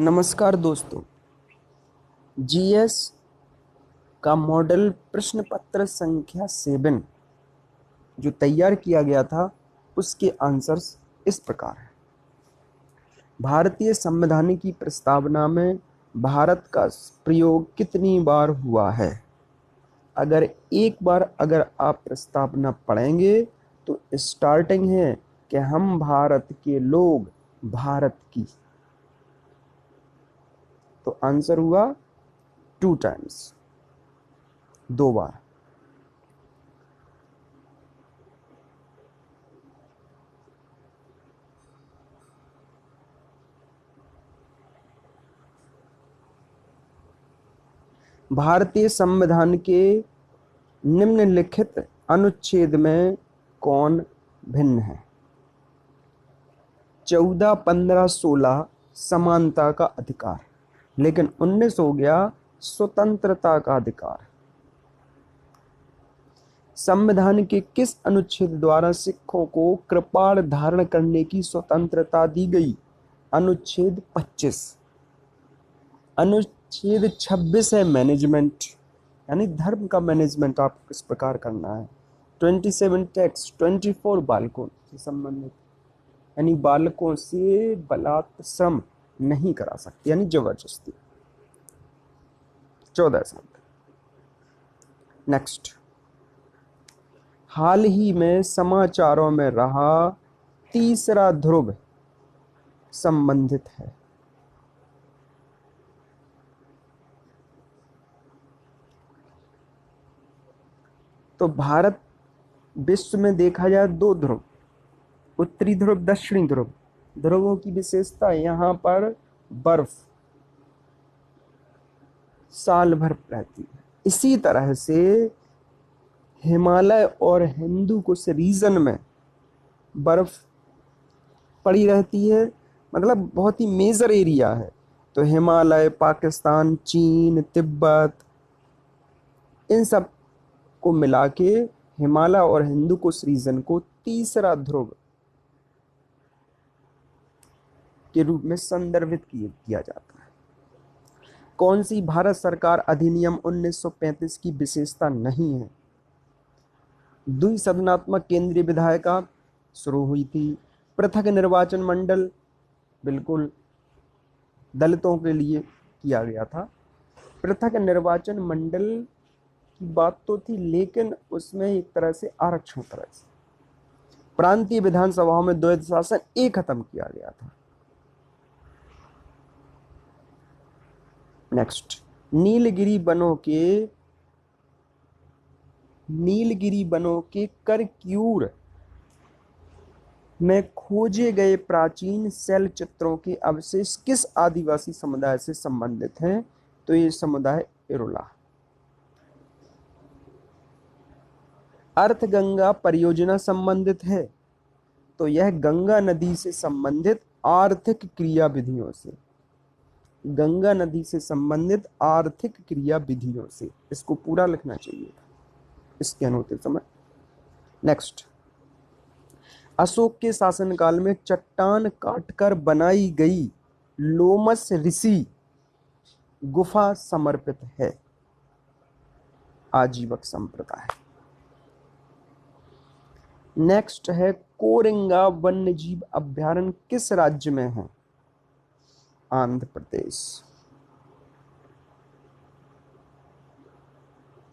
नमस्कार दोस्तों। जीएस का मॉडल प्रश्न पत्र संख्या 7 जो तैयार किया गया था उसके आंसर्स इस प्रकार हैं। भारतीय संविधान की प्रस्तावना में भारत का प्रयोग कितनी बार हुआ है? अगर एक बार अगर आप प्रस्तावना पढ़ेंगे तो स्टार्टिंग है कि हम भारत के लोग भारत की, तो आंसर हुआ 2 टाइम्स, 2 बार। भारतीय संविधान के निम्नलिखित अनुच्छेद में कौन भिन्न है? 14, 15, 16 समानता का अधिकार, लेकिन 19 हो गया स्वतंत्रता का अधिकार। संविधान के किस अनुच्छेद द्वारा सिखों को कृपाण धारण करने की स्वतंत्रता दी गई? अनुच्छेद 25। अनुच्छेद 26 है मैनेजमेंट, यानी धर्म का मैनेजमेंट आपको किस प्रकार करना है। 27 टैक्स, 24 बालकों से संबंधित, यानी बालकों से बलात् श्रम नहीं करा सकते, यानी जबरदस्ती। 14 साल। नेक्स्ट, हाल ही में समाचारों में रहा तीसरा ध्रुव संबंधित है। तो भारत विश्व में देखा जाए 2 ध्रुव, उत्तरी ध्रुव, दक्षिणी ध्रुव। ध्रुवों की विशेषता यहाँ पर बर्फ साल भर रहती है। इसी तरह से हिमालय और हिंदू कुश रीजन में बर्फ पड़ी रहती है, मतलब बहुत ही मेजर एरिया है। तो हिमालय, पाकिस्तान, चीन, तिब्बत, इन सब को मिला के हिमालय और हिंदू कुश रीजन को तीसरा ध्रुव के रूप में संदर्भित किया जाता है। कौन सी भारत सरकार अधिनियम 1935 की विशेषता नहीं है? द्विसदनात्मक केंद्रीय विधायिका शुरू हुई थी। पृथक निर्वाचन मंडल बिल्कुल दलितों के लिए किया गया था। पृथक निर्वाचन मंडल की बात तो थी, लेकिन उसमें एक तरह से आरक्षण तरह से प्रांतीय विधानसभाओं में द्वैध शासन खत्म किया गया था। नेक्स्ट, नीलगिरी बनों के करक्यूर में खोजे गए प्राचीन शैल चित्रों के अवशेष किस आदिवासी समुदाय से संबंधित हैं? तो ये समुदाय इरोला। अर्थगंगा परियोजना संबंधित है, तो यह गंगा नदी से संबंधित आर्थिक क्रियाविधियों से, गंगा नदी से संबंधित आर्थिक क्रियाविधियों से, इसको पूरा लिखना चाहिए इसके होते समय। नेक्स्ट, अशोक के शासनकाल में चट्टान काटकर बनाई गई लोमस ऋषि गुफा समर्पित है आजीवक संप्रदाय। नेक्स्ट है, कोरिंगा वन्यजीव अभयारण्य किस राज्य में है? आंध्र प्रदेश।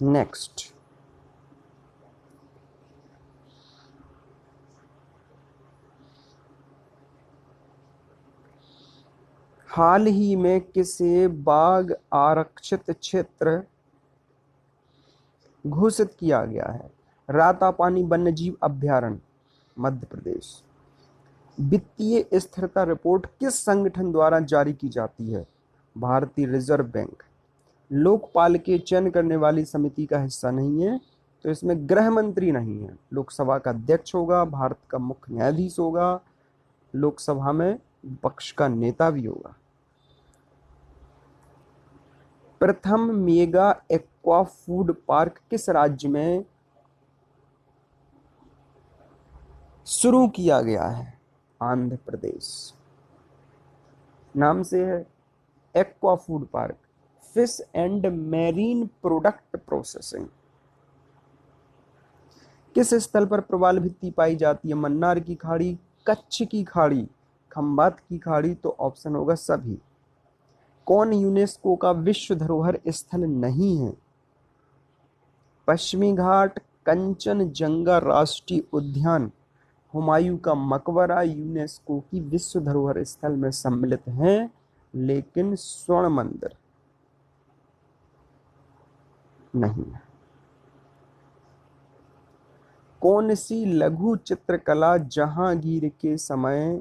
नेक्स्ट, हाल ही में किसे बाघ आरक्षित क्षेत्र घोषित किया गया है? रातापानी वन्यजीव अभयारण्य, मध्य प्रदेश। वित्तीय स्थिरता रिपोर्ट किस संगठन द्वारा जारी की जाती है? भारतीय रिजर्व बैंक। लोकपाल के चयन करने वाली समिति का हिस्सा नहीं है, तो इसमें गृह मंत्री नहीं है। लोकसभा का अध्यक्ष होगा, भारत का मुख्य न्यायाधीश होगा, लोकसभा में विपक्ष का नेता भी होगा। प्रथम मेगा एक्वा फूड पार्क किस राज्य में शुरू किया गया है? आंध्र प्रदेश। नाम से है aqua food park, fish and marine product processing. किस स्थल पर प्रवाल भित्ति पाई जाती है? मन्नार की खाड़ी, कच्छ की खाड़ी, खंबात की खाड़ी। तो ऑप्शन होगा सभी। कौन यूनेस्को का विश्व धरोहर स्थल नहीं है? पश्चिमी घाट, कंचनजंगा राष्ट्रीय उद्यान, हुमायूं का मकबरा यूनेस्को की विश्व धरोहर स्थल में सम्मिलित हैं, लेकिन स्वर्ण मंदिर नहीं है। कौन सी लघु चित्रकला जहांगीर के समय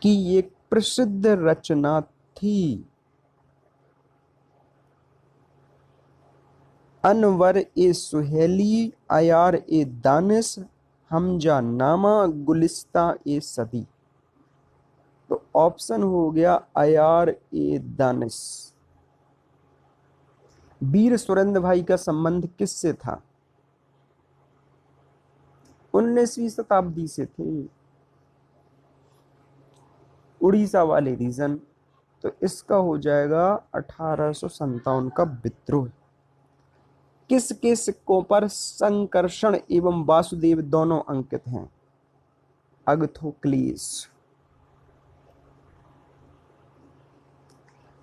की एक प्रसिद्ध रचना थी? अनवर ए सुहेली, अयार ए दानिश, हमजा नामा, गुलिस्ता ए सदी। तो ऑप्शन हो गया अयार ए दानिश। वीर सुरेंद्र भाई का संबंध किससे था? 19वीं शताब्दी से थे। उड़ीसा वाले रीजन। तो इसका हो जाएगा 1857 का विद्रोह। किसके सिक्कों पर संकर्षण एवं वासुदेव दोनों अंकित हैं? अगथोक्लिस।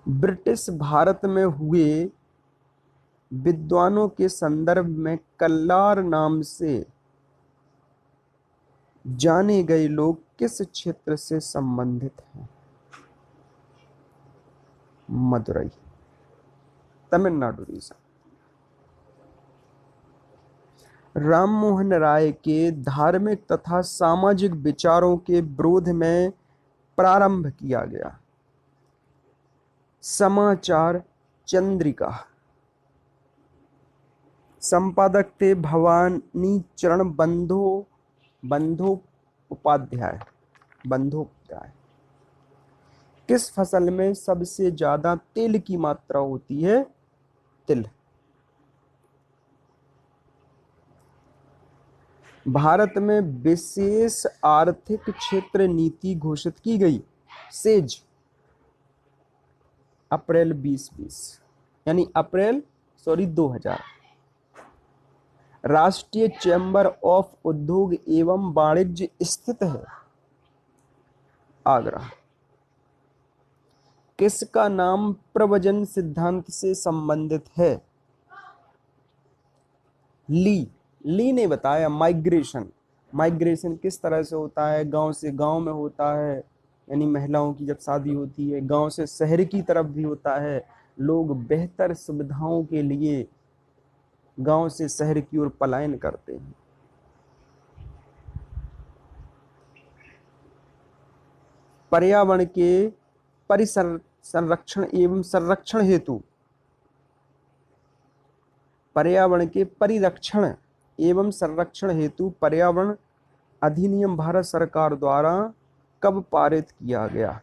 ब्रिटिश भारत में हुए विद्वानों के संदर्भ में कल्लार नाम से जाने गए लोग किस क्षेत्र से संबंधित हैं? मदुरई, तमिलनाडु रीजन। राम मोहन राय के धार्मिक तथा सामाजिक विचारों के विरोध में प्रारंभ किया गया समाचार चंद्रिका। संपादक थे भवानी चरण बंदोपाध्याय। किस फसल में सबसे ज्यादा तेल की मात्रा होती है? तिल। भारत में विशेष आर्थिक क्षेत्र नीति घोषित की गई। सेज, अप्रैल 2000। राष्ट्रीय चैम्बर ऑफ उद्योग एवं वाणिज्य स्थित है आगरा। किसका नाम प्रव्रजन सिद्धांत से संबंधित है? ली ने बताया माइग्रेशन किस तरह से होता है? गांव से गांव में होता है, यानी महिलाओं की जब शादी होती है। गांव से शहर की तरफ भी होता है। लोग बेहतर सुविधाओं के लिए गांव से शहर की ओर पलायन करते हैं। पर्यावरण के संरक्षण एवं संरक्षण हेतु परिरक्षण एवं संरक्षण हेतु पर्यावरण अधिनियम भारत सरकार द्वारा कब पारित किया गया?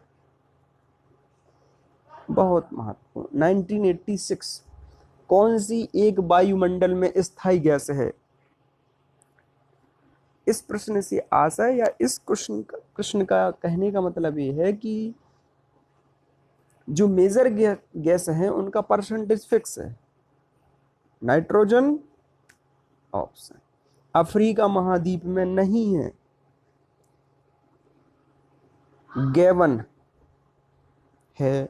बहुत महत्वपूर्ण, 1986। कौन सी एक वायुमंडल में स्थायी गैस है? इस प्रश्न से आशय या इस प्रश्न का कहने का मतलब ये है कि जो मेजर गैस हैं उनका परसेंटेज फिक्स है। Nitrogen option. अफ्रीका महाद्वीप में नहीं है। गैबन है,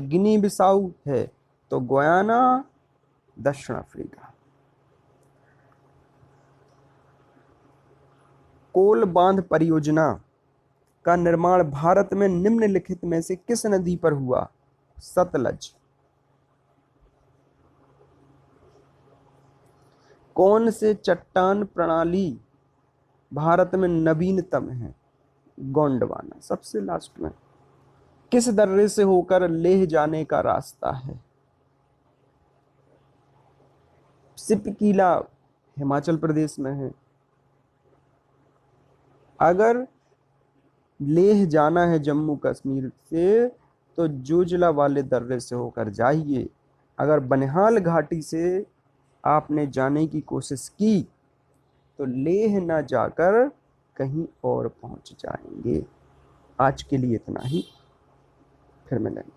गिनी बिसाऊ है, तो गुयाना, दक्षिण अफ्रीका। कोल बांध परियोजना का निर्माण भारत में निम्नलिखित में से किस नदी पर हुआ? सतलज। कौन से चट्टान प्रणाली भारत में नवीनतम है? गोंडवाना, सबसे लास्ट में। किस दर्रे से होकर लेह जाने का रास्ता है? सिपकीला, हिमाचल प्रदेश में है। अगर लेह जाना है जम्मू कश्मीर से तो जोजिला वाले दर्रे से होकर जाइए। अगर बनिहाल घाटी से आपने जाने की कोशिश की तो लेह ना जाकर कहीं और पहुंच जाएंगे। आज के लिए इतना ही, फिर मिलेंगे।